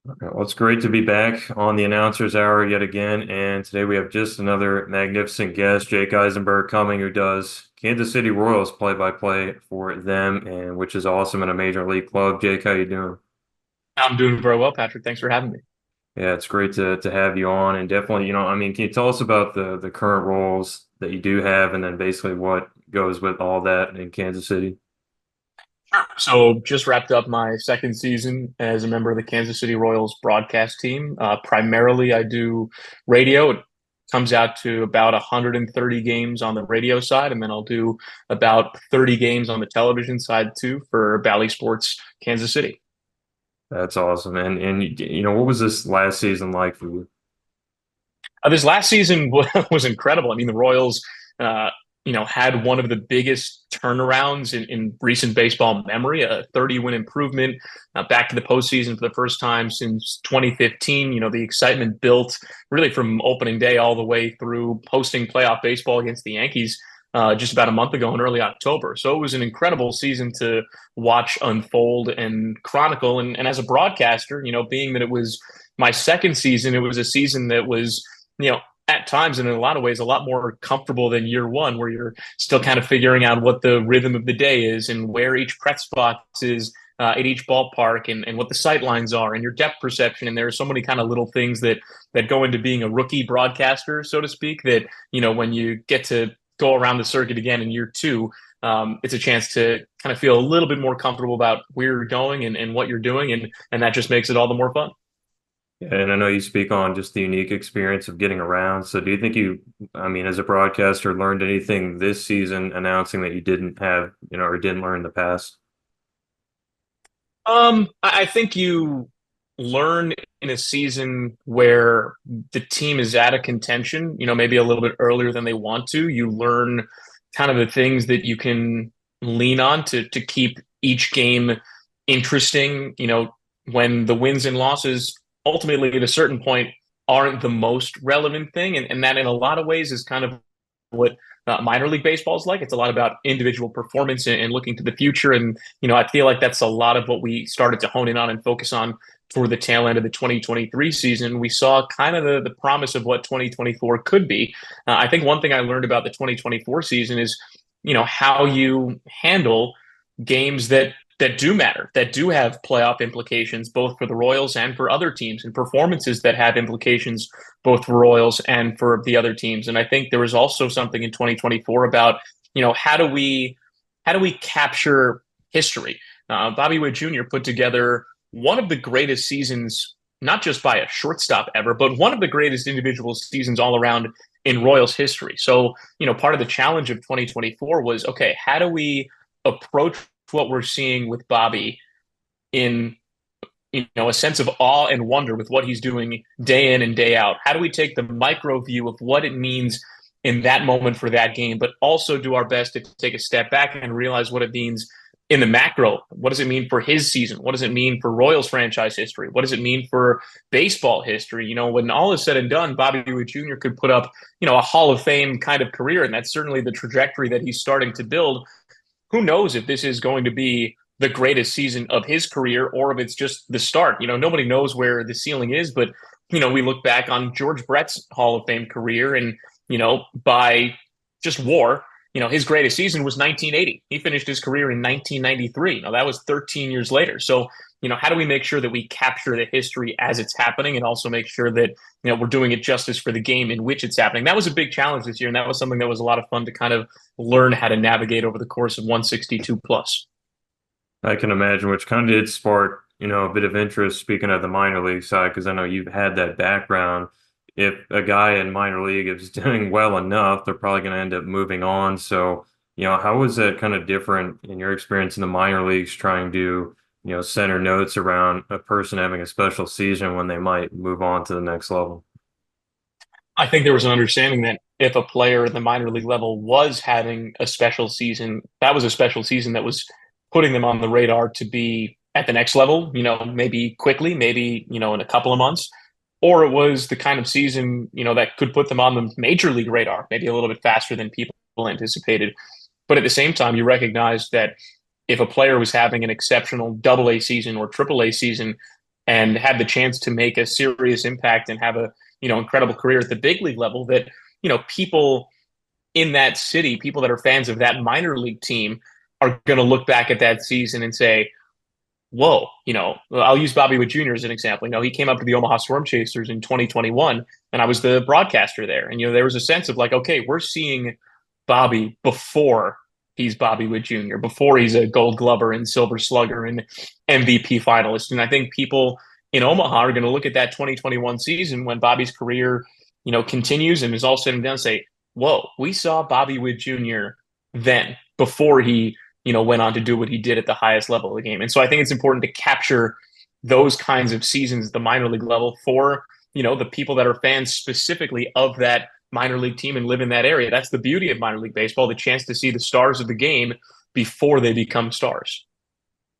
Well, it's great to be back on the Announcers Hour yet again. And today we have just another magnificent guest, Jake Eisenberg, coming, who does Kansas City Royals play-by-play for them, and which is awesome in a major league club. Jake, how you doing? I'm doing very well, Patrick. Thanks for having me. Yeah, it's great to have you on. And definitely, I mean, can you tell us about the current roles that you do have, and then basically what goes with all that in Kansas City? Sure. So, just wrapped up my second season as a member of the Kansas City Royals broadcast team. Primarily, I do radio. It comes out to about 130 games on the radio side, and then I'll do about 30 games on the television side too for Bally Sports Kansas City. That's awesome. And what was this last season like for you? This last season was incredible. I mean, the Royals, uh, had one of the biggest turnarounds in recent baseball memory, a 30-win improvement, back to the postseason for the first time since 2015. The excitement built really from opening day all the way through hosting playoff baseball against the Yankees. Just about a month ago in early October. So it was an incredible season to watch unfold and chronicle. And as a broadcaster, being that it was my second season, it was a season that was at times and in a lot of ways, a lot more comfortable than year one, where you're still kind of figuring out what the rhythm of the day is and where each press spot is at each ballpark and what the sight lines are and your depth perception. And there are so many kind of little things that go into being a rookie broadcaster, so to speak, that, when you get to go around the circuit again in year two, it's a chance to kind of feel a little bit more comfortable about where you're going and what you're doing. And that just makes it all the more fun. And I know you speak on just the unique experience of getting around. So do you think I mean, as a broadcaster, learned anything this season announcing that you didn't have, or didn't learn in the past? I think you learn in a season where the team is out of contention, maybe a little bit earlier than they want to. You learn kind of the things that you can lean on to keep each game interesting, when the wins and losses ultimately at a certain point aren't the most relevant thing. And that in a lot of ways is kind of what minor league baseball is like. It's a lot about individual performance and looking to the future. And, I feel like that's a lot of what we started to hone in on and focus on toward the tail end of the 2023 season. We saw kind of the promise of what 2024 could be. I think one thing I learned about the 2024 season is, how you handle games that do matter, that do have playoff implications, both for the Royals and for other teams, and performances that have implications both for Royals and for the other teams. And I think there was also something in 2024 about, how do we capture history? Bobby Witt Jr. put together one of the greatest seasons, not just by a shortstop ever, but one of the greatest individual seasons all around in Royals history. So, part of the challenge of 2024 was, okay, how do we approach what we're seeing with Bobby in a sense of awe and wonder with what he's doing day in and day out? How do we take the micro view of what it means in that moment for that game, but also do our best to take a step back and realize what it means in the macro? What does it mean for his season? What does it mean for Royals franchise history? What does it mean for baseball history? When all is said and done, Bobby Witt Jr. could put up, a Hall of Fame kind of career, and that's certainly the trajectory that he's starting to build. Who knows if this is going to be the greatest season of his career or if it's just the start. Nobody knows where the ceiling is, but we look back on George Brett's Hall of Fame career and, by just war, his greatest season was 1980. He finished his career in 1993. Now that was 13 years later. So, how do we make sure that we capture the history as it's happening and also make sure that, we're doing it justice for the game in which it's happening? That was a big challenge this year. And that was something that was a lot of fun to kind of learn how to navigate over the course of 162 plus. I can imagine, which kind of did spark, a bit of interest speaking of the minor league side, because I know you've had that background. If a guy in minor league is doing well enough, they're probably going to end up moving on. So, how was that kind of different in your experience in the minor leagues trying to, center notes around a person having a special season when they might move on to the next level? I think there was an understanding that if a player at the minor league level was having a special season, that was a special season that was putting them on the radar to be at the next level, maybe quickly, maybe, in a couple of months. Or it was the kind of season, that could put them on the major league radar, maybe a little bit faster than people anticipated. But at the same time, you recognize that if a player was having an exceptional double A season or triple A season, and had the chance to make a serious impact and have a, incredible career at the big league level that, people in that city, people that are fans of that minor league team are going to look back at that season and say, whoa, I'll use Bobby Witt Jr. as an example. He came up to the Omaha Storm Chasers in 2021, and I was the broadcaster there. And, there was a sense of like, okay, we're seeing Bobby before he's Bobby Witt Jr., before he's a Gold Glover and Silver Slugger and MVP finalist. And I think people in Omaha are going to look at that 2021 season when Bobby's career, continues and is all said and done, say, whoa, we saw Bobby Witt Jr. then before he went on to do what he did at the highest level of the game. And so I think it's important to capture those kinds of seasons at the minor league level for, the people that are fans specifically of that minor league team and live in that area. That's the beauty of minor league baseball, the chance to see the stars of the game before they become stars.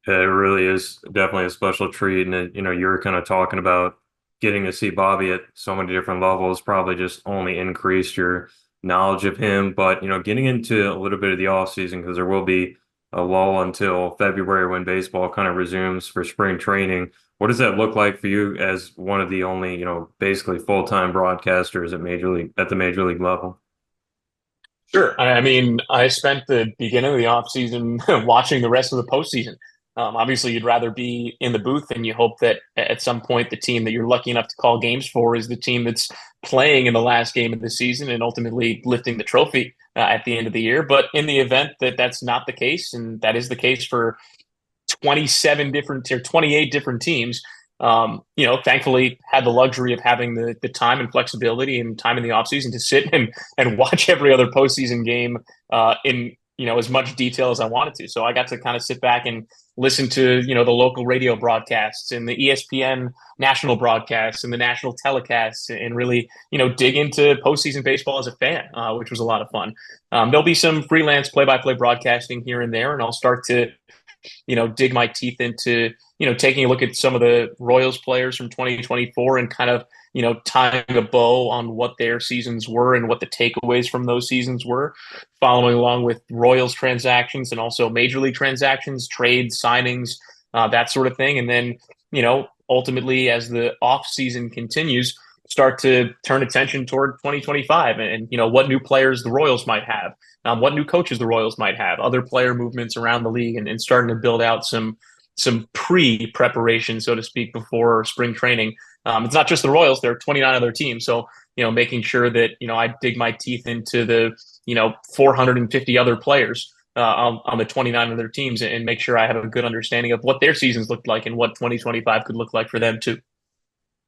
Yeah, it really is definitely a special treat. And, you were kind of talking about getting to see Bobby at so many different levels probably just only increased your knowledge of him. But, getting into a little bit of the off season, because there will be a lull until February when baseball kind of resumes for spring training. What does that look like for you as one of the only, basically full-time broadcasters at the major league level? Sure. I mean, I spent the beginning of the offseason watching the rest of the postseason. Obviously, you'd rather be in the booth, and you hope that at some point the team that you're lucky enough to call games for is the team that's playing in the last game of the season and ultimately lifting the trophy at the end of the year. But in the event that that's not the case, and that is the case for 27 different or 28 different teams, thankfully had the luxury of having the time and flexibility and time in the offseason to sit and watch every other postseason game in as much detail as I wanted to. So I got to kind of sit back and listen to the local radio broadcasts and the ESPN national broadcasts and the national telecasts and really dig into postseason baseball as a fan, which was a lot of fun. There'll be some freelance play-by-play broadcasting here and there, and I'll start to dig my teeth into, taking a look at some of the Royals players from 2024 and kind of, tying a bow on what their seasons were and what the takeaways from those seasons were, following along with Royals transactions and also major league transactions, trades, signings, that sort of thing. And then, ultimately as the off season continues, start to turn attention toward 2025 and what new players the Royals might have, what new coaches the Royals might have, other player movements around the league, and starting to build out some pre-preparation, so to speak, before spring training. It's not just the Royals; there are 29 other teams. So making sure that I dig my teeth into the 450 other players on the 29 other teams and make sure I have a good understanding of what their seasons looked like and what 2025 could look like for them too.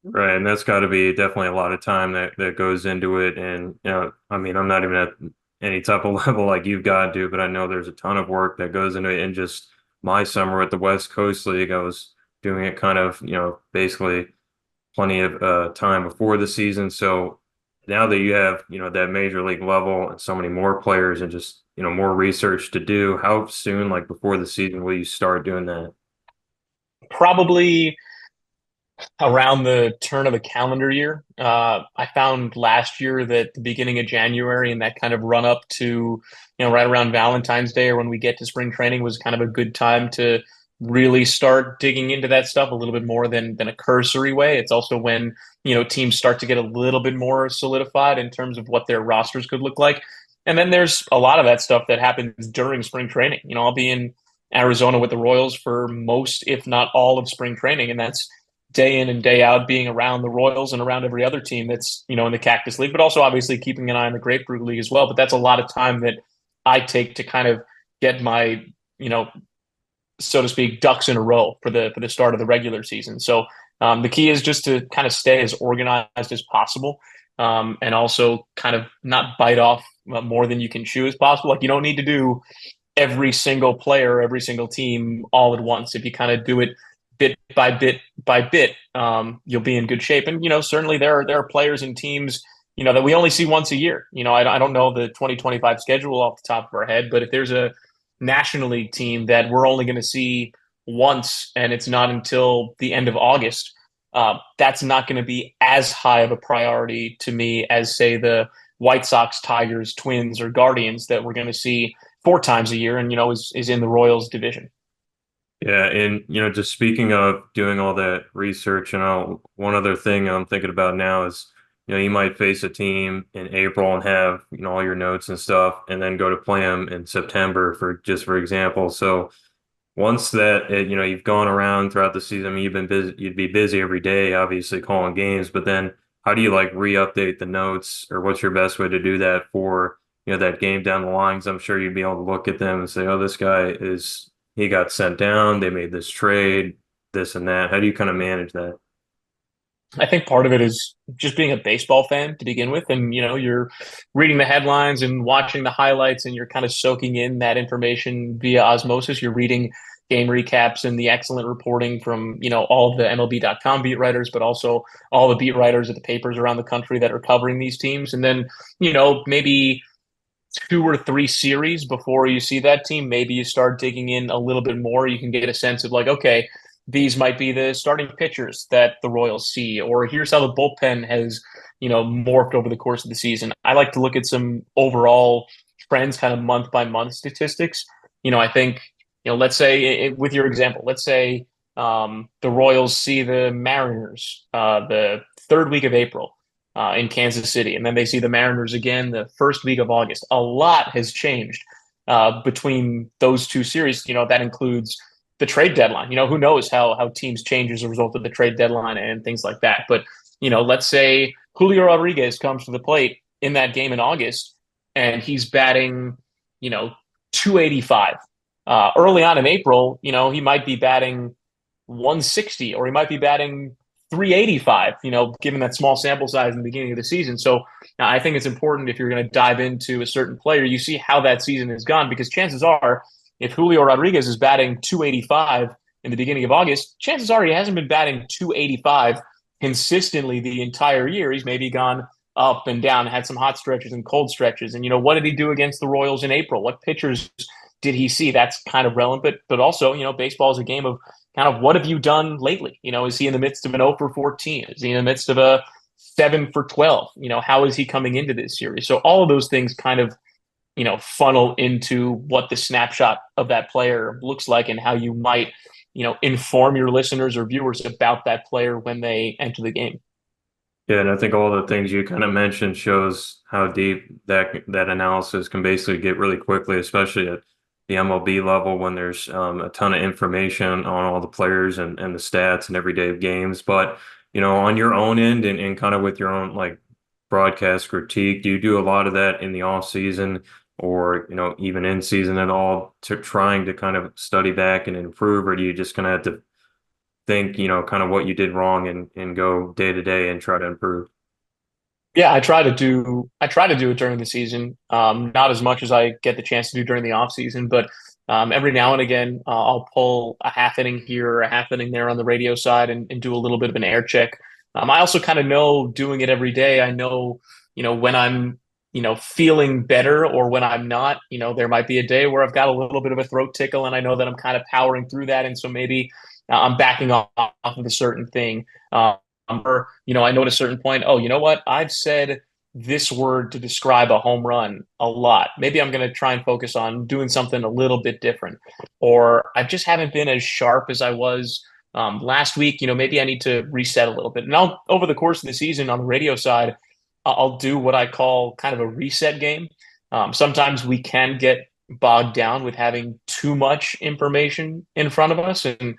Right, and that's got to be definitely a lot of time that goes into it. And I mean, I'm not even at any type of level like you've got to, but I know there's a ton of work that goes into it. And just my summer at the West Coast League, I was doing it kind of, basically plenty of time before the season. So now that you have, that major league level and so many more players and just, more research to do, how soon, like before the season, will you start doing that? Probably around the turn of the calendar year. I found last year that the beginning of January and that kind of run up to, right around Valentine's Day or when we get to spring training was kind of a good time to really start digging into that stuff a little bit more than a cursory way. It's also when, teams start to get a little bit more solidified in terms of what their rosters could look like. And then there's a lot of that stuff that happens during spring training. I'll be in Arizona with the Royals for most, if not all, of spring training, and that's day in and day out being around the Royals and around every other team that's, in the Cactus League, but also obviously keeping an eye on the Grapefruit League as well. But that's a lot of time that I take to kind of get my, so to speak, ducks in a row for the start of the regular season. So the key is just to kind of stay as organized as possible, and also kind of not bite off more than you can chew as possible. Like you don't need to do every single player, every single team all at once. If you kind of do it bit by bit by bit, you'll be in good shape. And certainly there are players and teams that we only see once a year. I don't know the 2025 schedule off the top of our head, but if there's a National League team that we're only going to see once and it's not until the end of August, that's not going to be as high of a priority to me as, say, the White Sox, Tigers, Twins, or Guardians that we're going to see 4 times a year and, is in the Royals division. Yeah, and just speaking of doing all that research, one other thing I'm thinking about now is, you might face a team in April and have, all your notes and stuff, and then go to play them in September for example. So once you've gone around throughout the season, I mean, you've been busy, you'd be busy every day, obviously calling games, but then how do you like re-update the notes, or what's your best way to do that for, that game down the line? 'Cause I'm sure you'd be able to look at them and say, oh, he got sent down, they made this trade, this and that. How do you kind of manage that? I think part of it is just being a baseball fan to begin with. And, you're reading the headlines and watching the highlights, and you're kind of soaking in that information via osmosis. You're reading game recaps and the excellent reporting from, all of the MLB.com beat writers, but also all the beat writers at the papers around the country that are covering these teams. And then, maybe two or three series before you see that team, maybe you start digging in a little bit more. You can get a sense of like, okay, these might be the starting pitchers that the Royals see, or here's how the bullpen has, morphed over the course of the season. I like to look at some overall trends, kind of month by month statistics. I think, let's say with your example, let's say the Royals see the Mariners the third week of April in Kansas City, and then they see the Mariners again the first week of August. A lot has changed between those two series. That includes the trade deadline. Who knows how teams change as a result of the trade deadline and things like that. But let's say Julio Rodriguez comes to the plate in that game in August, and he's batting, 285. Early on in April, he might be batting 160, or he might be batting 385, given that small sample size in the beginning of the season. So I think it's important, if you're going to dive into a certain player, you see how that season has gone, because chances are, if Julio Rodriguez is batting 285 in the beginning of August, chances are he hasn't been batting 285 consistently the entire year. He's maybe gone up and down, had some hot stretches and cold stretches. And, what did he do against the Royals in April? What pitchers did he see? That's kind of relevant. But also, baseball is a game of kind of what have you done lately? Is he in the midst of an 0 for 14? Is he in the midst of a 7 for 12? How is he coming into this series? So all of those things kind of, funnel into what the snapshot of that player looks like, and how you might, inform your listeners or viewers about that player when they enter the game. Yeah, and I think all the things you kind of mentioned shows how deep that analysis can basically get really quickly, especially at the MLB level, when there's a ton of information on all the players and the stats and every day of games. But on your own end, and kind of with your own like broadcast critique, do you do a lot of that in the off season, or even in season at all, to trying to kind of study back and improve, or do you just kind of have to think, kind of what you did wrong, and go day to day and try to improve? Yeah, I try to do it during the season. Not as much as I get the chance to do during the off season, but every now and again, I'll pull a half inning here or a half inning there on the radio side, and do a little bit of an air check. I also kind of know, doing it every day, I know, when I'm, feeling better or when I'm not. There might be a day where I've got a little bit of a throat tickle, and I know that I'm kind of powering through that. And so maybe I'm backing off of a certain thing. Or, I know at a certain point, oh, you know what? I've said this word to describe a home run a lot. Maybe I'm going to try and focus on doing something a little bit different. Or I just haven't been as sharp as I was last week. Maybe I need to reset a little bit. And over the course of the season on the radio side, I'll do what I call kind of a reset game. Sometimes we can get bogged down with having too much information in front of us. And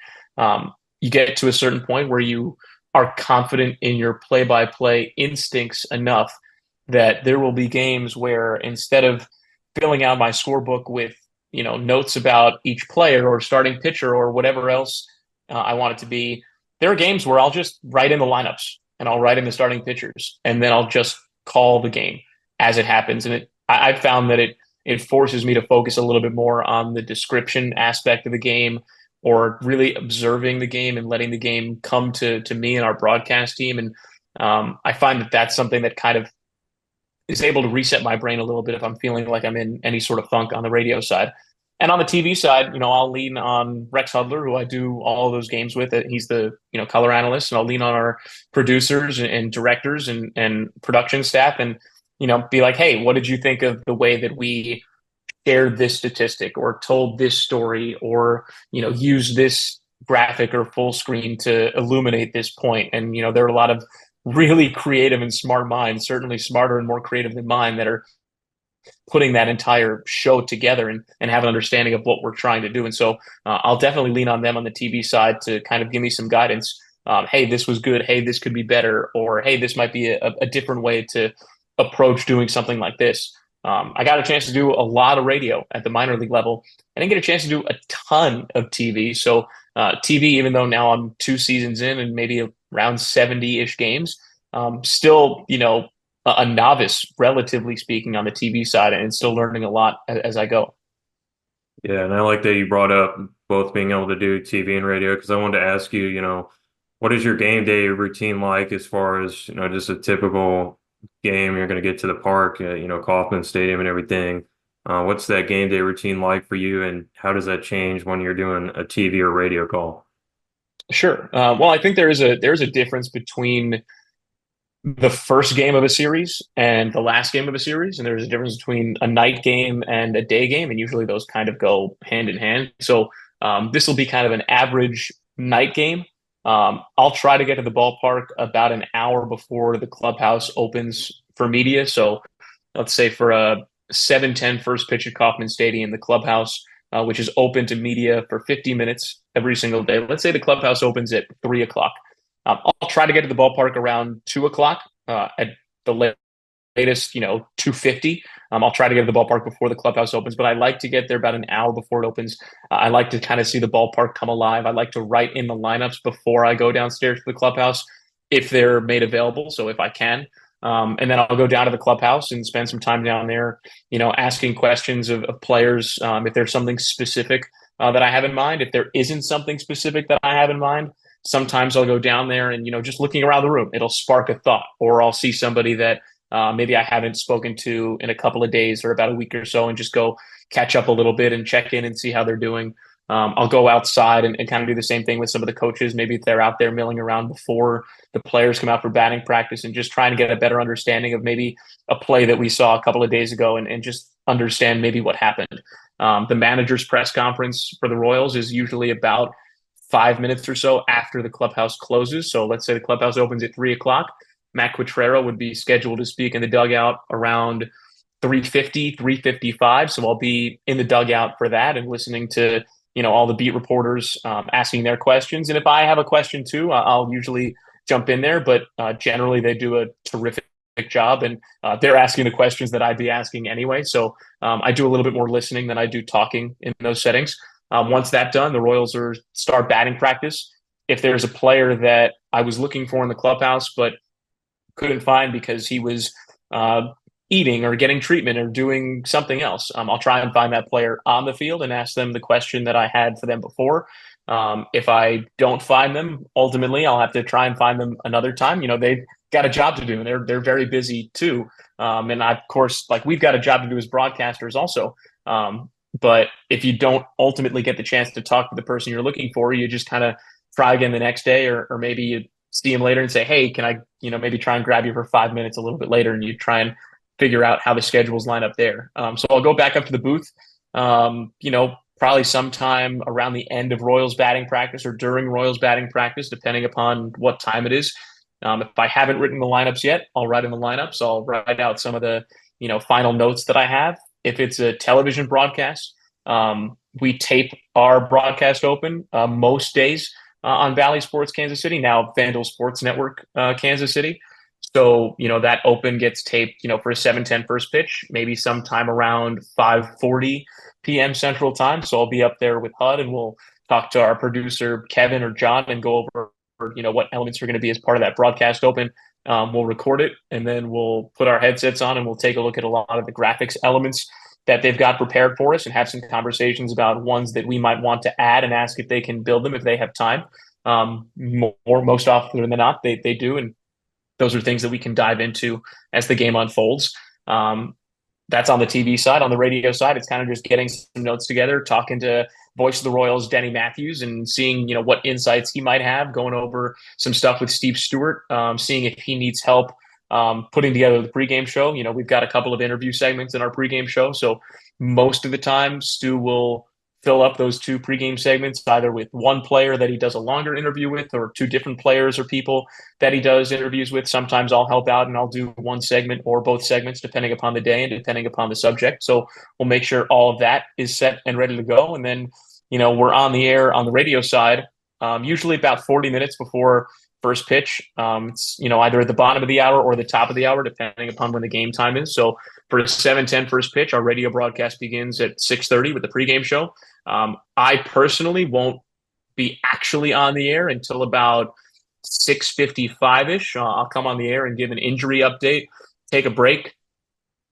you get to a certain point where you are confident in your play-by-play instincts enough that there will be games where, instead of filling out my scorebook with, notes about each player or starting pitcher or whatever else I want it to be, there are games where I'll just write in the lineups, and I'll write in the starting pitchers, and then I'll just call the game as it happens. And I've found that it forces me to focus a little bit more on the description aspect of the game, or really observing the game and letting the game come to me and our broadcast team. And I find that that's something that kind of is able to reset my brain a little bit if I'm feeling like I'm in any sort of funk on the radio side. And on the TV side, I'll lean on Rex Hudler, who I do all of those games with. He's the, color analyst, and I'll lean on our producers and directors and production staff, and, be like, hey, what did you think of the way that we shared this statistic or told this story or, used this graphic or full screen to illuminate this point. And, there are a lot of really creative and smart minds, certainly smarter and more creative than mine, that are putting that entire show together and have an understanding of what we're trying to do. And so I'll definitely lean on them on the TV side to kind of give me some guidance. Hey, this was good. Hey, this could be better. Or, hey, this might be a different way to approach doing something like this. I got a chance to do a lot of radio at the minor league level. I didn't get a chance to do a ton of TV. So TV, even though now I'm 2 seasons in and maybe around 70-ish games, still, a novice, relatively speaking, on the TV side, and still learning a lot as I go. Yeah, and I like that you brought up both being able to do TV and radio because I wanted to ask you, what is your game day routine like as far as, just a typical game? You're going to get to the park, Kauffman Stadium and everything. What's that game day routine like for you, and how does that change when you're doing a TV or radio call? Sure. Well, I think there's a difference between the first game of a series and the last game of a series, and there's a difference between a night game and a day game, and usually those kind of go hand in hand. So this will be kind of an average night game. I'll try to get to the ballpark about an hour before the clubhouse opens for media. So let's say for a 7:10 first pitch at Kauffman Stadium, the clubhouse, which is open to media for 50 minutes every single day. Let's say the clubhouse opens at 3 o'clock. I'll try to get to the ballpark around 2 o'clock at the latest, 2:50. I'll try to get to the ballpark before the clubhouse opens, but I like to get there about an hour before it opens. I like to kind of see the ballpark come alive. I like to write in the lineups before I go downstairs to the clubhouse if they're made available. So if I can. And then I'll go down to the clubhouse and spend some time down there, asking questions of players if there's something specific that I have in mind. If there isn't something specific that I have in mind, sometimes I'll go down there and, just looking around the room, it'll spark a thought, or I'll see somebody that maybe I haven't spoken to in a couple of days or about a week or so, and just go catch up a little bit and check in and see how they're doing. I'll go outside and kind of do the same thing with some of the coaches. Maybe if they're out there milling around before the players come out for batting practice, and just trying to get a better understanding of maybe a play that we saw a couple of days ago, and just understand maybe what happened. The manager's press conference for the Royals is usually about 5 minutes or so after the clubhouse closes. So let's say the clubhouse opens at 3 o'clock. Matt Quatrero would be scheduled to speak in the dugout around 3:50, 3:55. So I'll be in the dugout for that and listening to, all the beat reporters asking their questions. And if I have a question too, I'll usually jump in there. But generally, they do a terrific job, and they're asking the questions that I'd be asking anyway. So I do a little bit more listening than I do talking in those settings. Once that's done, the Royals start batting practice. If there's a player that I was looking for in the clubhouse but couldn't find because he was eating or getting treatment or doing something else, I'll try and find that player on the field and ask them the question that I had for them before. If I don't find them, ultimately, I'll have to try and find them another time. They've got a job to do, and they're very busy too. And I, of course, we've got a job to do as broadcasters also. But if you don't ultimately get the chance to talk to the person you're looking for, you just kind of try again the next day, or maybe you see him later and say, hey, can I, maybe try and grab you for 5 minutes a little bit later, and you try and figure out how the schedules line up there. So I'll go back up to the booth, probably sometime around the end of Royals batting practice or during Royals batting practice, depending upon what time it is. If I haven't written the lineups yet, I'll write in the lineups. I'll write out some of the, final notes that I have. If it's a television broadcast, we tape our broadcast open most days on Valley Sports Kansas City, now FanDuel Sports Network Kansas City. So, that open gets taped, for a 7:10 first pitch, maybe sometime around 5:40 p.m. Central Time. So I'll be up there with HUD, and we'll talk to our producer, Kevin or John, and go over, what elements are going to be as part of that broadcast open. We'll record it, and then we'll put our headsets on, and we'll take a look at a lot of the graphics elements that they've got prepared for us, and have some conversations about ones that we might want to add, and ask if they can build them if they have time. Most often than not, they do. And those are things that we can dive into as the game unfolds. That's on the TV side. On the radio side, it's kind of just getting some notes together, talking to voice of the Royals, Denny Matthews, and seeing, what insights he might have, going over some stuff with Steve Stewart, seeing if he needs help putting together the pregame show. We've got a couple of interview segments in our pregame show. So most of the time, Stu will fill up those two pregame segments either with one player that he does a longer interview with or two different players or people that he does interviews with. Sometimes I'll help out and I'll do one segment or both segments depending upon the day and depending upon the subject. So we'll make sure all of that is set and ready to go. And then, we're on the air on the radio side, usually about 40 minutes before first pitch. It's, either at the bottom of the hour or the top of the hour, depending upon when the game time is. So for a 7:10 first pitch, our radio broadcast begins at 6:30 with the pregame show. I personally won't be actually on the air until about 6:55-ish. I'll come on the air and give an injury update, take a break.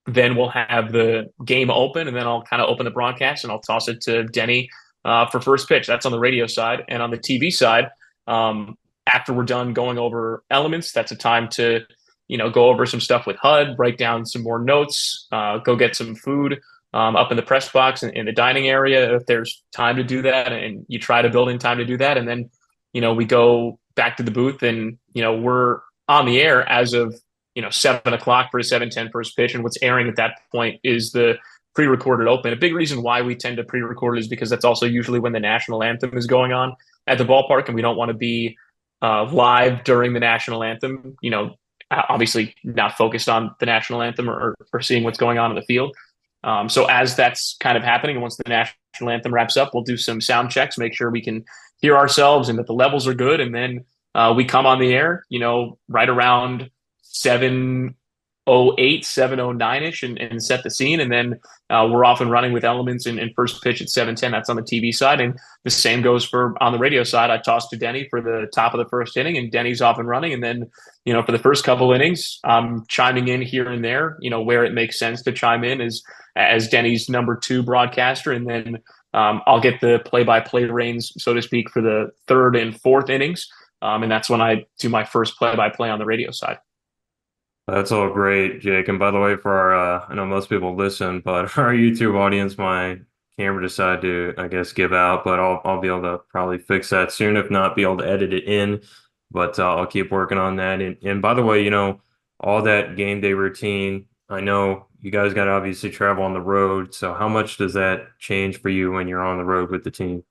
Then we'll have the game open, and then I'll kind of open the broadcast, and I'll toss it to Denny for first pitch. That's on the radio side. And on the TV side, after we're done going over elements, that's a time to, go over some stuff with HUD, write down some more notes, go get some food up in the press box in the dining area if there's time to do that. And you try to build in time to do that. And then, we go back to the booth and, we're on the air as of, 7 o'clock for a 7:10 first pitch. And what's airing at that point is the pre-recorded open. A big reason why we tend to pre-record is because that's also usually when the national anthem is going on at the ballpark. And we don't want to be live during the national anthem, obviously not focused on the national anthem or seeing what's going on in the field. So as that's kind of happening, and once the national anthem wraps up, we'll do some sound checks, make sure we can hear ourselves and that the levels are good. And then we come on the air, right around 7:08, 7:09-ish and set the scene. And then we're off and running with elements in first pitch at 7:10. That's on the TV side. And the same goes for on the radio side. I toss to Denny for the top of the first inning, and Denny's off and running. And then, for the first couple innings, I'm chiming in here and there, where it makes sense to chime in as Denny's number 2 broadcaster. And then I'll get the play-by-play reins, so to speak, for the third and fourth innings. And that's when I do my first play-by-play on the radio side. That's all great, Jake. And by the way, for our, I know most people listen, but for our YouTube audience, my camera decided to, I guess, give out, but I'll be able to probably fix that soon, if not be able to edit it in. But I'll keep working on that. And by the way, all that game day routine, I know you guys got to obviously travel on the road. So how much does that change for you when you're on the road with the team?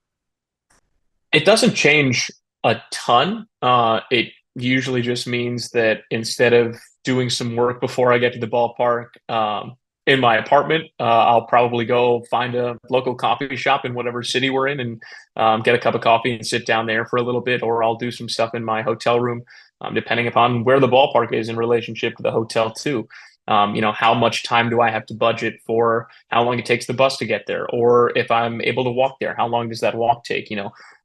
It doesn't change a ton. It usually just means that instead of doing some work before I get to the ballpark in my apartment, I'll probably go find a local coffee shop in whatever city we're in and get a cup of coffee and sit down there for a little bit, or I'll do some stuff in my hotel room, depending upon where the ballpark is in relationship to the hotel too. How much time do I have to budget for how long it takes the bus to get there? Or if I'm able to walk there, how long does that walk take?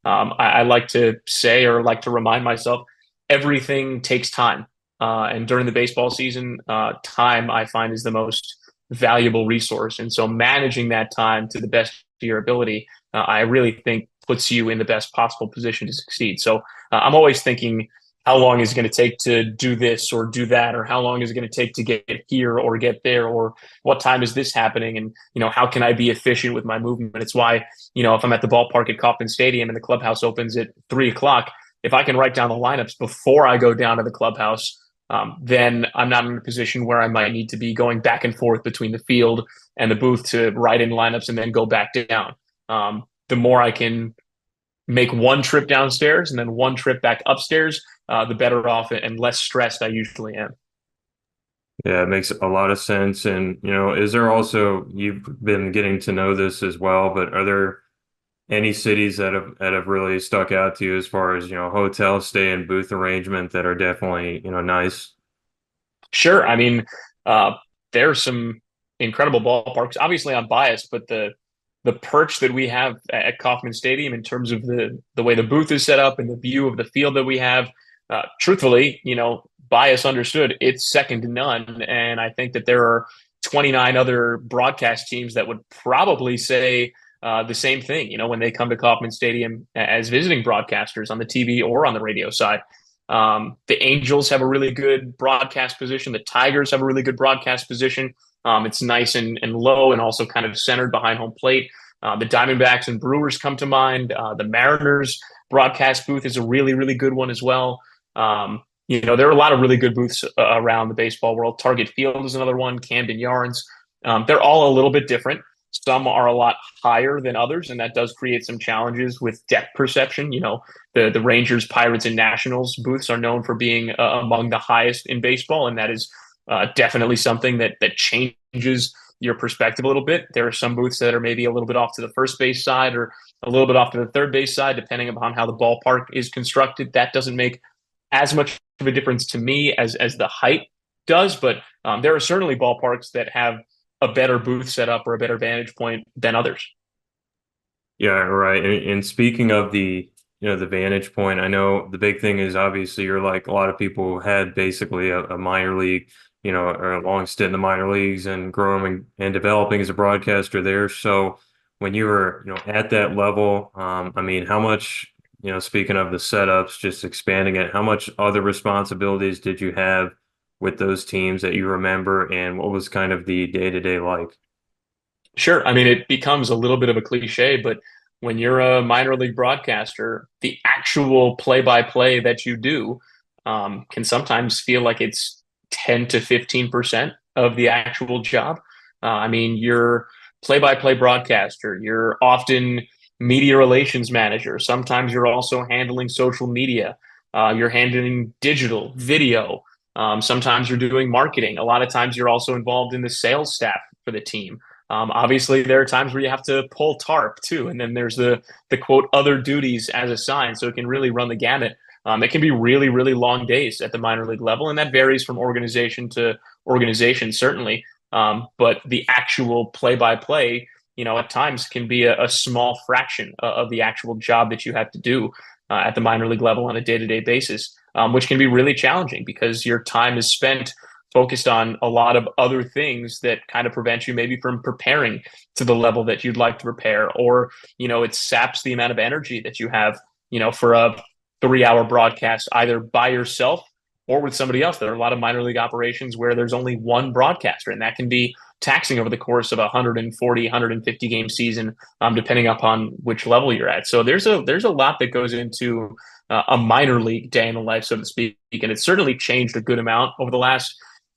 I like to say, or like to remind myself, everything takes time. And during the baseball season, time I find is the most valuable resource. And so managing that time to the best of your ability, I really think puts you in the best possible position to succeed. So I'm always thinking, how long is it going to take to do this or do that? Or how long is it going to take to get here or get there? Or what time is this happening? And, how can I be efficient with my movement? It's why, if I'm at the ballpark at Kauffman Stadium and the clubhouse opens at 3 o'clock, if I can write down the lineups before I go down to the clubhouse, then I'm not in a position where I might need to be going back and forth between the field and the booth to write in lineups and then go back down. The more I can make one trip downstairs and then one trip back upstairs, the better off and less stressed I usually am. Yeah, it makes a lot of sense. And, is there also, you've been getting to know this as well, but are there any cities that have really stuck out to you as far as, hotel stay and booth arrangement that are definitely, nice? Sure. I mean, there's some incredible ballparks. Obviously, I'm biased, but the perch that we have at Kauffman Stadium in terms of the way the booth is set up and the view of the field that we have, truthfully, bias understood, it's second to none. And I think that there are 29 other broadcast teams that would probably say the same thing, when they come to Kauffman Stadium as visiting broadcasters on the TV or on the radio side. The Angels have a really good broadcast position. The Tigers have a really good broadcast position. It's nice and low and also kind of centered behind home plate. The Diamondbacks and Brewers come to mind. The Mariners broadcast booth is a really, really good one as well. There are a lot of really good booths around the baseball world. Target Field is another one, Camden Yards. They're all a little bit different. Some are a lot higher than others, and that does create some challenges with depth perception. The Rangers, Pirates, and Nationals booths are known for being among the highest in baseball, and that is definitely something that changes your perspective a little bit. There are some booths that are maybe a little bit off to the first base side or a little bit off to the third base side, depending upon how the ballpark is constructed. That doesn't make as much of a difference to me as the height does, but there are certainly ballparks that have a better booth setup or a better vantage point than others. Yeah, right. And speaking of the vantage point, I know the big thing is obviously you're like a lot of people had basically a minor league, or a long stint in the minor leagues and growing and developing as a broadcaster there. So when you were, at that level, I mean, how much, speaking of the setups, just expanding it, how much other responsibilities did you have with those teams that you remember, and what was kind of the day-to-day like? Sure. I mean, it becomes a little bit of a cliche, but when you're a minor league broadcaster, the actual play-by-play that you do can sometimes feel like it's 10 to 15% of the actual job. I mean, you're play-by-play broadcaster. You're often media relations manager. Sometimes you're also handling social media. You're handling digital, video. Sometimes you're doing marketing. A lot of times you're also involved in the sales staff for the team. Obviously, there are times where you have to pull tarp too, and then there's the quote other duties as assigned, so it can really run the gamut. It can be really, really long days at the minor league level, and that varies from organization to organization, certainly. But the actual play-by-play, at times can be a small fraction of the actual job that you have to do at the minor league level on a day-to-day basis, which can be really challenging because your time is spent focused on a lot of other things that kind of prevent you maybe from preparing to the level that you'd like to prepare, or it saps the amount of energy that you have for a 3 hour broadcast either by yourself or with somebody else. There are a lot of minor league operations where there's only one broadcaster, and that can be taxing over the course of a 140 150 game season, depending upon which level you're at. So there's a lot that goes into a minor league day in the life, so to speak, and it's certainly changed a good amount over the last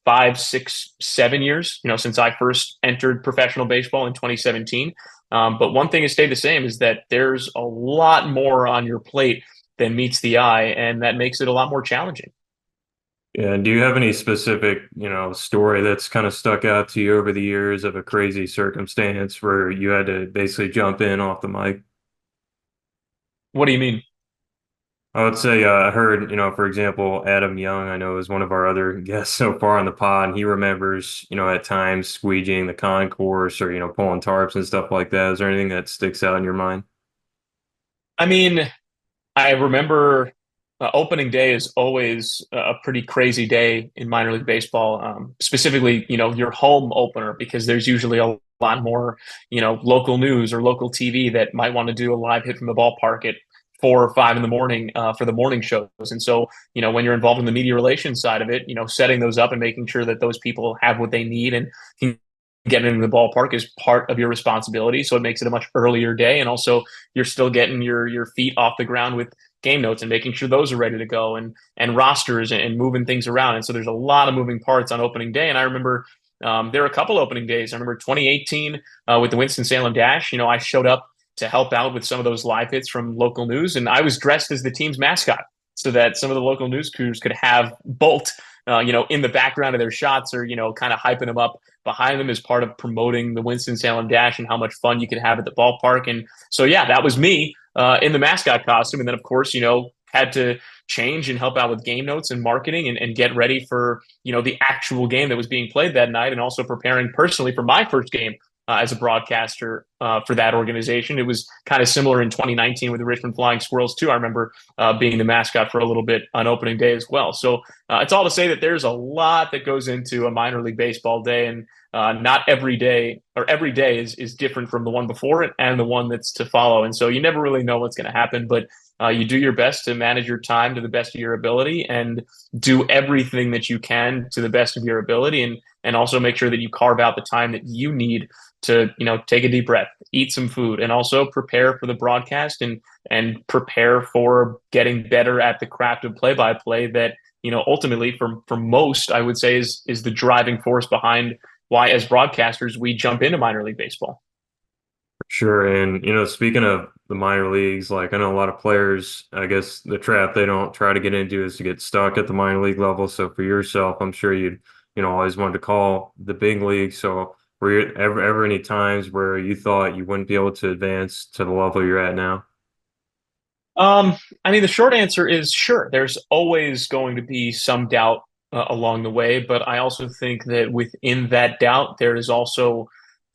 5, 6, 7 years, since I first entered professional baseball in 2017. But one thing has stayed the same is that there's a lot more on your plate than meets the eye, and that makes it a lot more challenging. Yeah, and do you have any specific, story that's kind of stuck out to you over the years of a crazy circumstance where you had to basically jump in off the mic? What do you mean? I would say I heard, for example, Adam Young, I know is one of our other guests so far on the pod, and he remembers, at times squeegeeing the concourse or, pulling tarps and stuff like that. Is there anything that sticks out in your mind? I mean, I remember opening day is always a pretty crazy day in minor league baseball, specifically, your home opener, because there's usually a lot more, local news or local TV that might want to do a live hit from the ballpark at 4 or 5 in the morning for the morning shows. And so, when you're involved in the media relations side of it, setting those up and making sure that those people have what they need and can get into the ballpark is part of your responsibility. So it makes it a much earlier day. And also you're still getting your feet off the ground with game notes and making sure those are ready to go and rosters and moving things around. And so there's a lot of moving parts on opening day. And I remember there are a couple opening days. I remember 2018 with the Winston-Salem Dash. I showed up to help out with some of those live hits from local news, and I was dressed as the team's mascot so that some of the local news crews could have Bolt, in the background of their shots, or kind of hyping them up behind them as part of promoting the Winston-Salem Dash and how much fun you could have at the ballpark. And so, yeah, that was me in the mascot costume, and then of course, had to change and help out with game notes and marketing and get ready for the actual game that was being played that night, and also preparing personally for my first game as a broadcaster for that organization. It was kind of similar in 2019 with the Richmond Flying Squirrels too. I remember being the mascot for a little bit on opening day as well. So it's all to say that there's a lot that goes into a minor league baseball day, and not every day, or every day is different from the one before it and the one that's to follow. And so you never really know what's going to happen, but you do your best to manage your time to the best of your ability and do everything that you can to the best of your ability, and also make sure that you carve out the time that you need to take a deep breath, eat some food, and also prepare for the broadcast and prepare for getting better at the craft of play by play that ultimately for most, I would say is the driving force behind why, as broadcasters, we jump into minor league baseball. Sure. And, speaking of the minor leagues, like I know a lot of players, I guess the trap they don't try to get into is to get stuck at the minor league level. So for yourself, I'm sure you'd, always wanted to call the big league. So were you ever any times where you thought you wouldn't be able to advance to the level you're at now? I mean, the short answer is sure. There's always going to be some doubt along the way, but I also think that within that doubt, there is also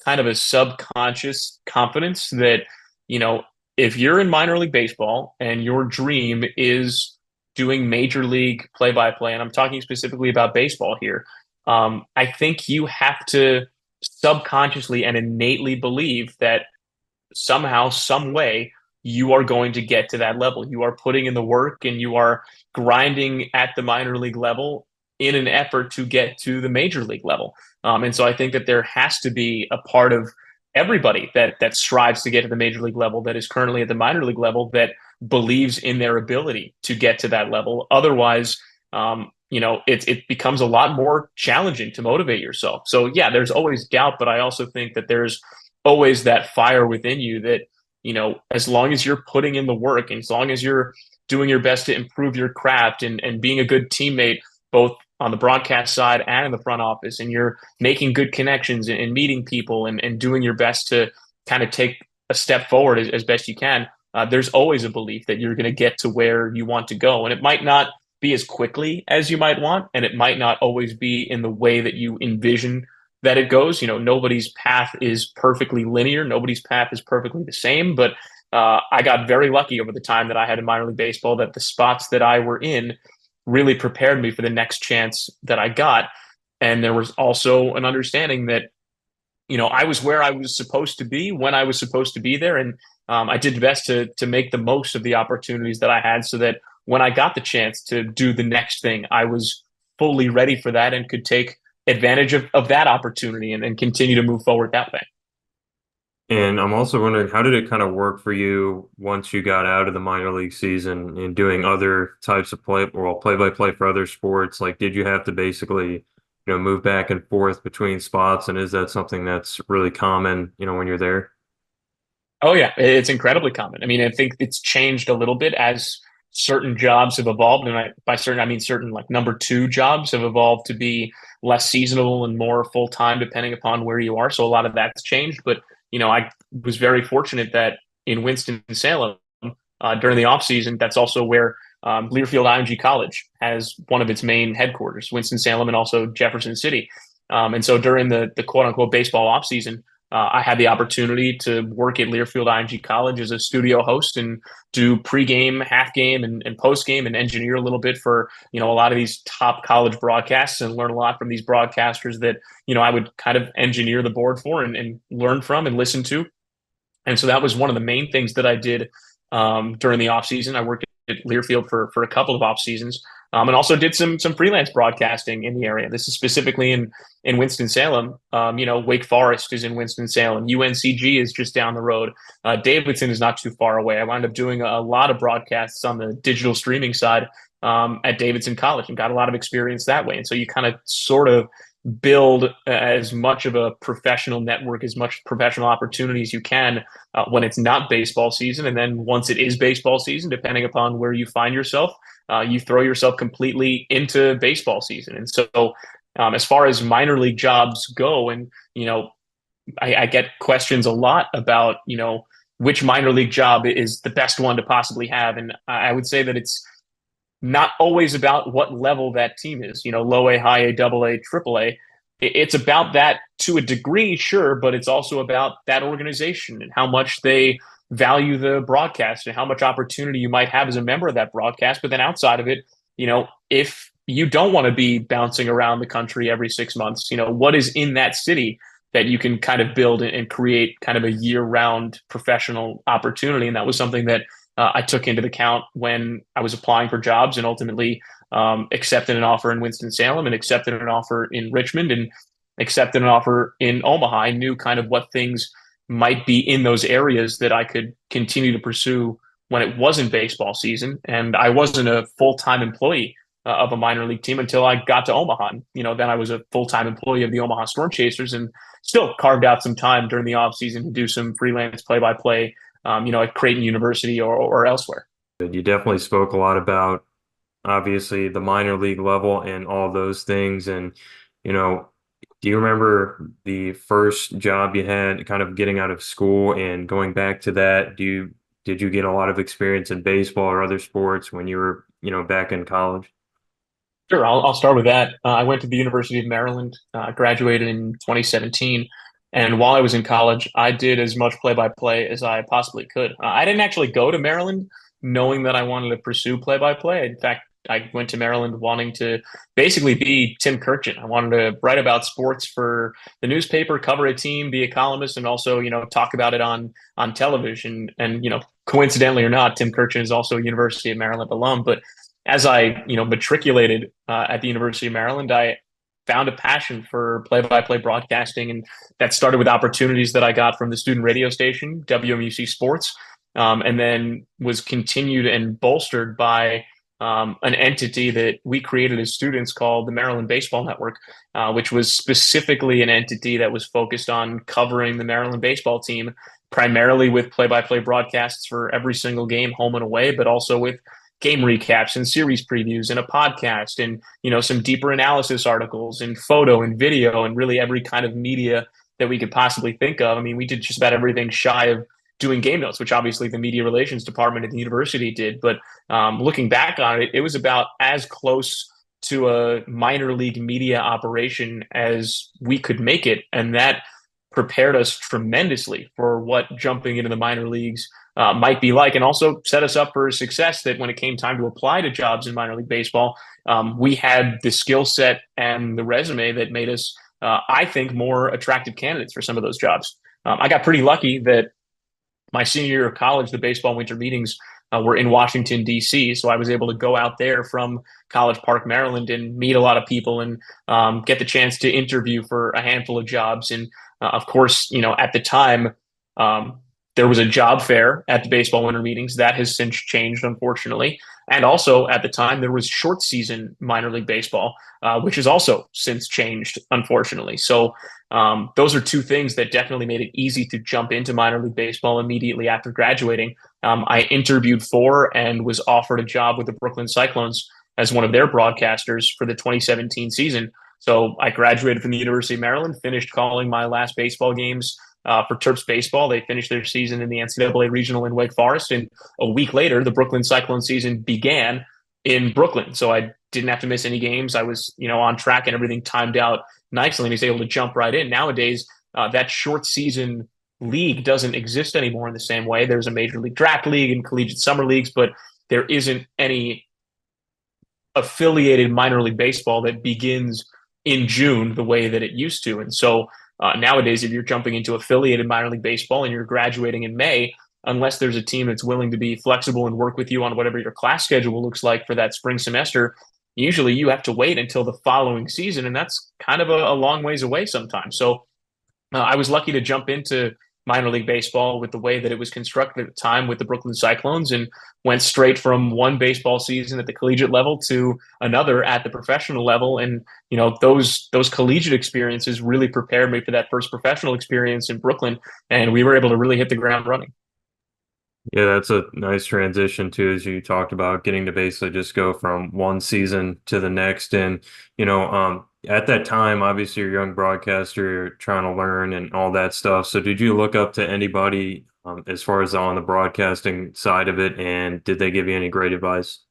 kind of a subconscious confidence that, you know, if you're in minor league baseball and your dream is doing major league play-by-play, and I'm talking specifically about baseball here, I think you have to subconsciously and innately believe that somehow, some way, you are going to get to that level. You are putting in the work and you are grinding at the minor league level in an effort to get to the major league level. And so I think that there has to be a part of everybody that strives to get to the major league level that is currently at the minor league level that believes in their ability to get to that level. Otherwise, it becomes a lot more challenging to motivate yourself. So yeah, there's always doubt, but I also think that there's always that fire within you that, as long as you're putting in the work and as long as you're doing your best to improve your craft and being a good teammate, both on the broadcast side and in the front office, and you're making good connections and meeting people and doing your best to kind of take a step forward as best you can, there's always a belief that you're going to get to where you want to go. And it might not be as quickly as you might want, and it might not always be in the way that you envision that it goes. Nobody's path is perfectly linear. Nobody's path is perfectly the same. But I got very lucky over the time that I had in minor league baseball that the spots that I were in really prepared me for the next chance that I got. And there was also an understanding that, I was where I was supposed to be when I was supposed to be there. And I did best to make the most of the opportunities that I had so that when I got the chance to do the next thing, I was fully ready for that and could take advantage of that opportunity and continue to move forward that way. And I'm also wondering, how did it kind of work for you once you got out of the minor league season and doing other types of play-by-play for other sports? Like, did you have to basically, move back and forth between spots? And is that something that's really common, when you're there? Oh yeah, it's incredibly common. I mean, I think it's changed a little bit as certain jobs have evolved, and by certain I mean certain like number two jobs have evolved to be less seasonal and more full time, depending upon where you are. So a lot of that's changed. But I was very fortunate that in Winston-Salem during the off season, that's also where Learfield IMG College has one of its main headquarters, Winston-Salem, and also Jefferson City. And so during the quote unquote baseball off season, I had the opportunity to work at Learfield IMG College as a studio host and do pregame, half game, and post game, and engineer a little bit for a lot of these top college broadcasts and learn a lot from these broadcasters that I would kind of engineer the board for and learn from and listen to. And so that was one of the main things that I did during the off season. I worked at Learfield for a couple of off seasons, and also did some freelance broadcasting in the area. This is specifically in Winston-Salem. Wake Forest is in Winston-Salem. UNCG is just down the road. Davidson is not too far away. I wound up doing a lot of broadcasts on the digital streaming side at Davidson College and got a lot of experience that way. And so you kind of sort of build as much of a professional network, as much professional opportunity as you can when it's not baseball season. And then once it is baseball season, depending upon where you find yourself, you throw yourself completely into baseball season. And so as far as minor league jobs go, and, I get questions a lot about, which minor league job is the best one to possibly have. And I would say that it's not always about what level that team is, low A, high A, double A, triple A. It's about that to a degree, sure, but it's also about that organization and how much they value the broadcast and how much opportunity you might have as a member of that broadcast. But then outside of it, if you don't want to be bouncing around the country every 6 months, what is in that city that you can kind of build and create kind of a year-round professional opportunity? And that was something that I took into account when I was applying for jobs, and ultimately accepted an offer in Winston-Salem and accepted an offer in Richmond and accepted an offer in Omaha. I knew kind of what things might be in those areas that I could continue to pursue when it wasn't baseball season. And I wasn't a full-time employee of a minor league team until I got to Omaha. And, then I was a full-time employee of the Omaha Storm Chasers and still carved out some time during the off season to do some freelance play-by-play, at Creighton University or elsewhere. You definitely spoke a lot about obviously the minor league level and all those things. And, you know, do you remember the first job you had kind of getting out of school and going back to that? Did you get a lot of experience in baseball or other sports when you were, back in college? Sure, I'll start with that. I went to the University of Maryland, graduated in 2017. And while I was in college, I did as much play-by-play as I possibly could. I didn't actually go to Maryland knowing that I wanted to pursue play-by-play. In fact, I went to Maryland wanting to basically be Tim Kurkjian. I wanted to write about sports for the newspaper, cover a team, be a columnist, and also, talk about it on television. And, coincidentally or not, Tim Kurkjian is also a University of Maryland alum. But as I, matriculated at the University of Maryland, I found a passion for play-by-play broadcasting, and that started with opportunities that I got from the student radio station, WMUC Sports, and then was continued and bolstered by an entity that we created as students called the Maryland Baseball Network, which was specifically an entity that was focused on covering the Maryland baseball team, primarily with play-by-play broadcasts for every single game, home and away, but also with game recaps and series previews and a podcast and some deeper analysis articles and photo and video and really every kind of media that we could possibly think of. I mean, we did just about everything shy of doing game notes, which obviously the media relations department at the university did. But looking back on it, it was about as close to a minor league media operation as we could make it. And that prepared us tremendously for what jumping into the minor leagues might be like, and also set us up for success that when it came time to apply to jobs in minor league baseball, we had the skill set and the resume that made us, I think, more attractive candidates for some of those jobs. I got pretty lucky that my senior year of college, the baseball winter meetings were in Washington, D.C. So I was able to go out there from College Park, Maryland, and meet a lot of people and get the chance to interview for a handful of jobs. And of course, at the time, there was a job fair at the baseball winter meetings. That has since changed, unfortunately. And also at the time, there was short season minor league baseball, which has also since changed, unfortunately. So those are two things that definitely made it easy to jump into minor league baseball immediately after graduating. I interviewed for and was offered a job with the Brooklyn Cyclones as one of their broadcasters for the 2017 season. So I graduated from the University of Maryland, finished calling my last baseball games for Terps baseball. They finished their season in the NCAA regional in Wake Forest. And a week later, the Brooklyn Cyclone season began in Brooklyn. So I didn't have to miss any games. I was, on track and everything timed out nicely, and he's able to jump right in. Nowadays, that short season league doesn't exist anymore in the same way. There's a major league draft league and collegiate summer leagues, but there isn't any affiliated minor league baseball that begins in June the way that it used to. And so nowadays, if you're jumping into affiliated minor league baseball and you're graduating in May, unless there's a team that's willing to be flexible and work with you on whatever your class schedule looks like for that spring semester, usually you have to wait until the following season. And that's kind of a long ways away sometimes. So I was lucky to jump into minor league baseball with the way that it was constructed at the time with the Brooklyn Cyclones, and went straight from one baseball season at the collegiate level to another at the professional level. And those collegiate experiences really prepared me for that first professional experience in Brooklyn, and we were able to really hit the ground running. Yeah, that's a nice transition too, as you talked about getting to basically just go from one season to the next. And, at that time, obviously you're a young broadcaster, you're trying to learn and all that stuff. So did you look up to anybody as far as on the broadcasting side of it? And did they give you any great advice?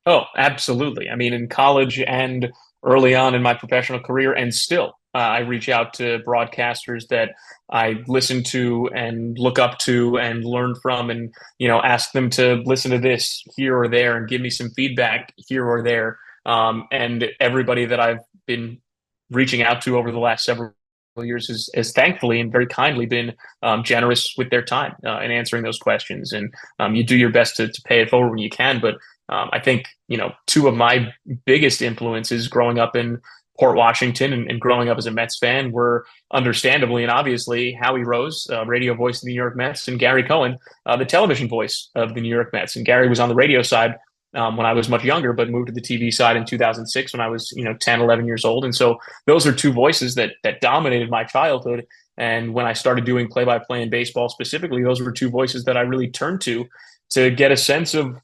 Oh, absolutely. I mean, in college and early on in my professional career, and still, I reach out to broadcasters that I listen to and look up to and learn from, and ask them to listen to this here or there and give me some feedback here or there. And everybody that I've been reaching out to over the last several years has thankfully and very kindly been generous with their time in answering those questions. And you do your best to pay it forward when you can. But I think, two of my biggest influences growing up in Port Washington and growing up as a Mets fan were understandably and obviously Howie Rose, radio voice of the New York Mets, and Gary Cohen, the television voice of the New York Mets. And Gary was on the radio side when I was much younger, but moved to the TV side in 2006 when I was, 10, 11 years old. And so those are two voices that dominated my childhood. And when I started doing play-by-play in baseball specifically, those were two voices that I really turned to get a sense of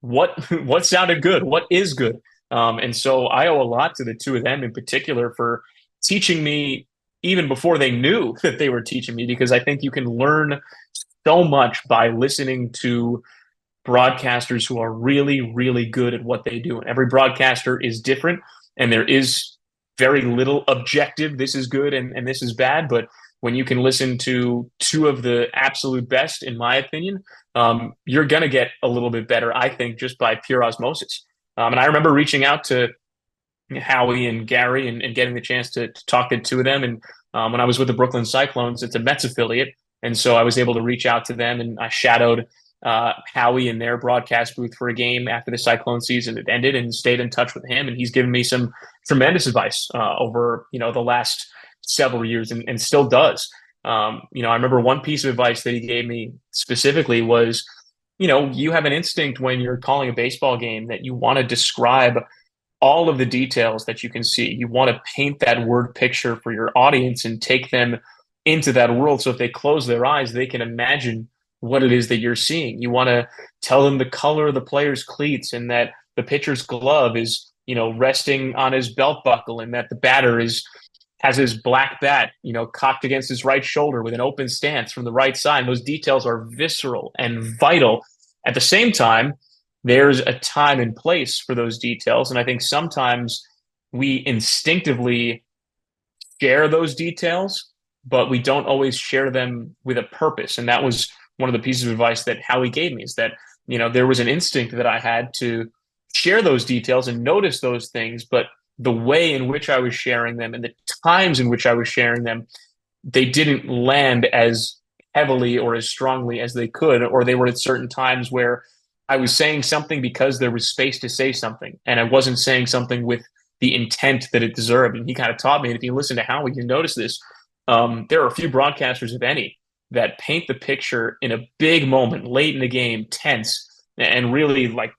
what what sounded good, what is good. And so I owe a lot to the two of them in particular for teaching me even before they knew that they were teaching me, because I think you can learn so much by listening to broadcasters who are really, really good at what they do. And every broadcaster is different, and there is very little objective. This is good and this is bad. But when you can listen to two of the absolute best, in my opinion, you're going to get a little bit better, I think, just by pure osmosis. And I remember reaching out to Howie and Gary and getting the chance to talk to two of them. And when I was with the Brooklyn Cyclones, it's a Mets affiliate. And so I was able to reach out to them, and I shadowed Howie in their broadcast booth for a game after the Cyclone season had ended, and stayed in touch with him. And he's given me some tremendous advice over, the last several years, and still does. I remember one piece of advice that he gave me specifically was, you have an instinct when you're calling a baseball game that you want to describe all of the details that you can see. You want to paint that word picture for your audience and take them into that world. So if they close their eyes, they can imagine what it is that you're seeing. You want to tell them the color of the player's cleats, and that the pitcher's glove is, resting on his belt buckle, and that the batter has his black bat, cocked against his right shoulder with an open stance from the right side. And those details are visceral and vital. At the same time, there's a time and place for those details. And I think sometimes we instinctively share those details, but we don't always share them with a purpose. And that was one of the pieces of advice that Howie gave me, is that, there was an instinct that I had to share those details and notice those things, but the way in which I was sharing them and the times in which I was sharing them, they didn't land as heavily or as strongly as they could, or they were at certain times where I was saying something because there was space to say something, and I wasn't saying something with the intent that it deserved. And he kind of taught me, and if you listen to Howie, you notice this. There are a few broadcasters, if any, that paint the picture in a big moment, late in the game, tense, and really like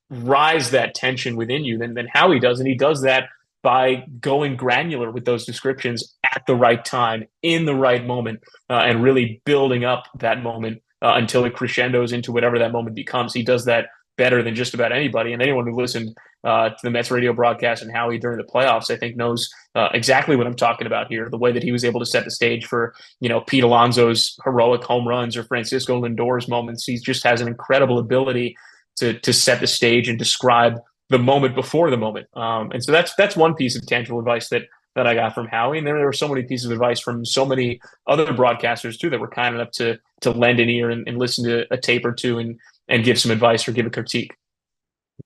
rise that tension within you than Howie does. And he does that by going granular with those descriptions at the right time, in the right moment, and really building up that moment until it crescendos into whatever that moment becomes. He does that better than just about anybody. And anyone who listened to the Mets radio broadcast and Howie during the playoffs, I think, knows exactly what I'm talking about here. The way that he was able to set the stage for, Pete Alonso's heroic home runs or Francisco Lindor's moments. He just has an incredible ability to set the stage and describe the moment before the moment. And so that's one piece of tangible advice that I got from Howie. And then there were so many pieces of advice from so many other broadcasters too that were kind enough to lend an ear and listen to a tape or two and give some advice or give a critique.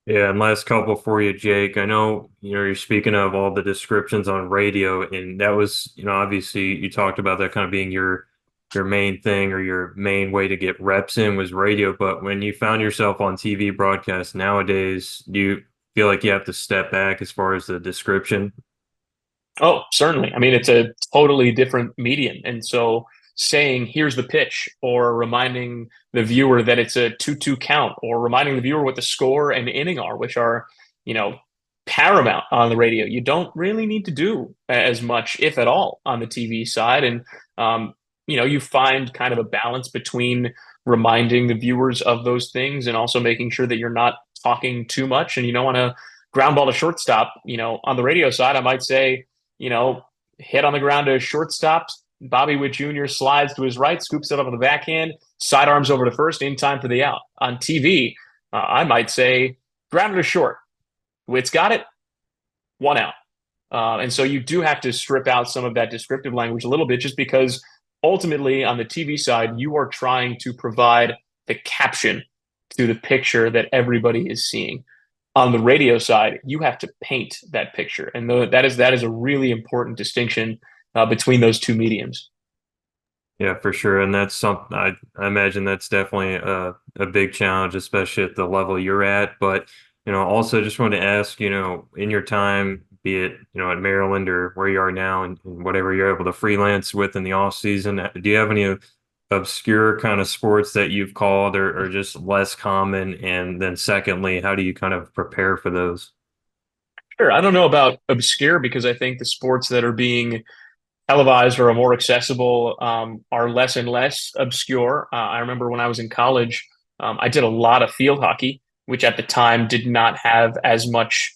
Yeah, and last couple for you, Jake. I know, you're speaking of all the descriptions on radio, and that was, obviously you talked about that kind of being your main thing, or your main way to get reps in was radio. But when you found yourself on TV broadcasts nowadays, do you feel like you have to step back as far as the description? Oh, certainly. I mean, it's a totally different medium. And so saying, here's the pitch, or reminding the viewer that it's a 2-2 count, or reminding the viewer what the score and inning are, which are, paramount on the radio. You don't really need to do as much, if at all, on the TV side. And, you find kind of a balance between reminding the viewers of those things and also making sure that you're not talking too much. And you don't want to ground ball to shortstop. On the radio side, I might say, hit on the ground to shortstop. Bobby Witt Jr. slides to his right, scoops it up on the backhand, sidearms over to first in time for the out. On TV, I might say grounded to short. Witt's got it, one out. And so you do have to strip out some of that descriptive language a little bit, just because ultimately on the TV side, you are trying to provide the caption to the picture that everybody is seeing. On the radio side, you have to paint that picture, and that is a really important distinction between those two mediums. Yeah, for sure. And that's something I imagine that's definitely a big challenge, especially at the level you're at. But, also just wanted to ask, in your time, be it, at Maryland or where you are now, and whatever you're able to freelance with in the off season, do you have any obscure kind of sports that you've called or just less common? And then secondly, how do you kind of prepare for those? Sure. I don't know about obscure because I think the sports that are being televised or are more accessible are less and less obscure. I remember when I was in college, I did a lot of field hockey, which at the time did not have as much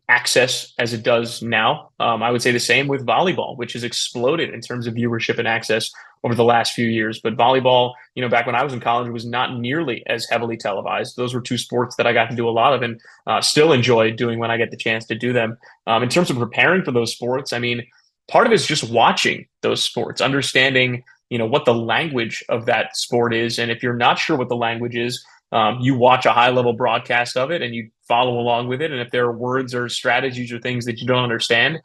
access as it does now. I would say the same with volleyball, which has exploded in terms of viewership and access over the last few years. But volleyball, back when I was in college, was not nearly as heavily televised. Those were two sports that I got to do a lot of and still enjoy doing when I get the chance to do them. In terms of preparing for those sports, I mean, part of it is just watching those sports, understanding, what the language of that sport is. And if you're not sure what the language is, you watch a high level broadcast of it and you follow along with it. And if there are words or strategies or things that you don't understand,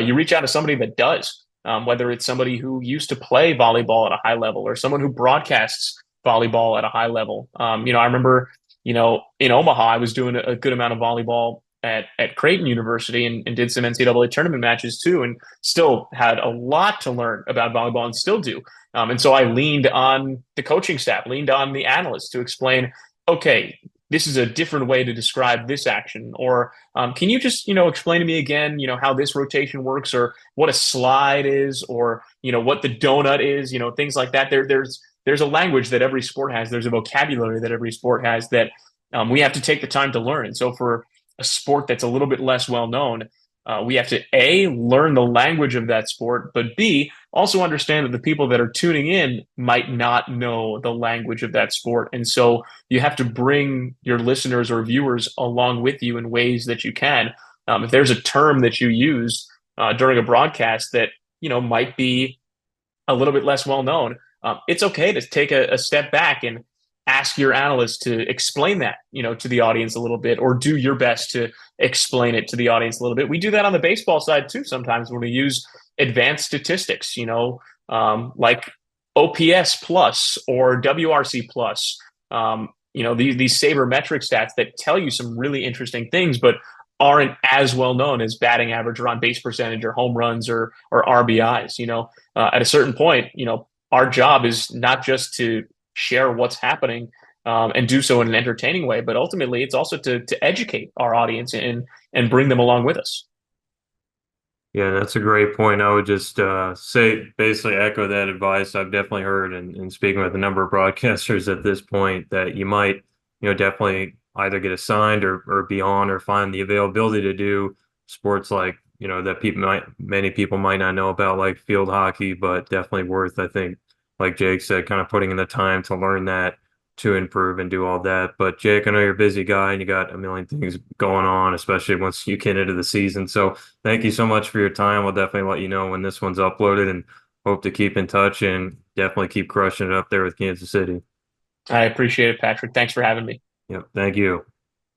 you reach out to somebody that does, whether it's somebody who used to play volleyball at a high level or someone who broadcasts volleyball at a high level. I remember, in Omaha, I was doing a good amount of volleyball at Creighton University and did some NCAA tournament matches too, and still had a lot to learn about volleyball and still do. And so I leaned on the coaching staff, leaned on the analysts to explain, okay, this is a different way to describe this action. Or can you just, explain to me again, how this rotation works or what a slide is or, what the donut is, things like that. There's a language that every sport has. There's a vocabulary that every sport has that we have to take the time to learn. And so for a sport that's a little bit less well known, we have to A, learn the language of that sport, but B, also understand that the people that are tuning in might not know the language of that sport. And so you have to bring your listeners or viewers along with you in ways that you can. If there's a term that you use during a broadcast that, might be a little bit less well known, it's okay to take a step back and ask your analyst to explain that, to the audience a little bit, or do your best to explain it to the audience a little bit. We do that on the baseball side too sometimes when we use advanced statistics, like OPS plus or WRC plus, these sabermetric stats that tell you some really interesting things, but aren't as well known as batting average or on base percentage or home runs or RBIs. At a certain point, our job is not just to share what's happening and do so in an entertaining way, but ultimately it's also to educate our audience and bring them along with us. Yeah, that's a great point. I would just say basically echo that advice. I've definitely heard and speaking with a number of broadcasters at this point that you might, definitely either get assigned or be on or find the availability to do sports like, that many people might not know about, like field hockey, but definitely worth, I think, like Jake said, kind of putting in the time to learn that, to improve and do all that. But Jake, I know you're a busy guy and you got a million things going on, especially once you get into the season. So thank you so much for your time. We'll definitely let you know when this one's uploaded and hope to keep in touch and definitely keep crushing it up there with Kansas City. I appreciate it, Patrick. Thanks for having me. Yep. Thank you.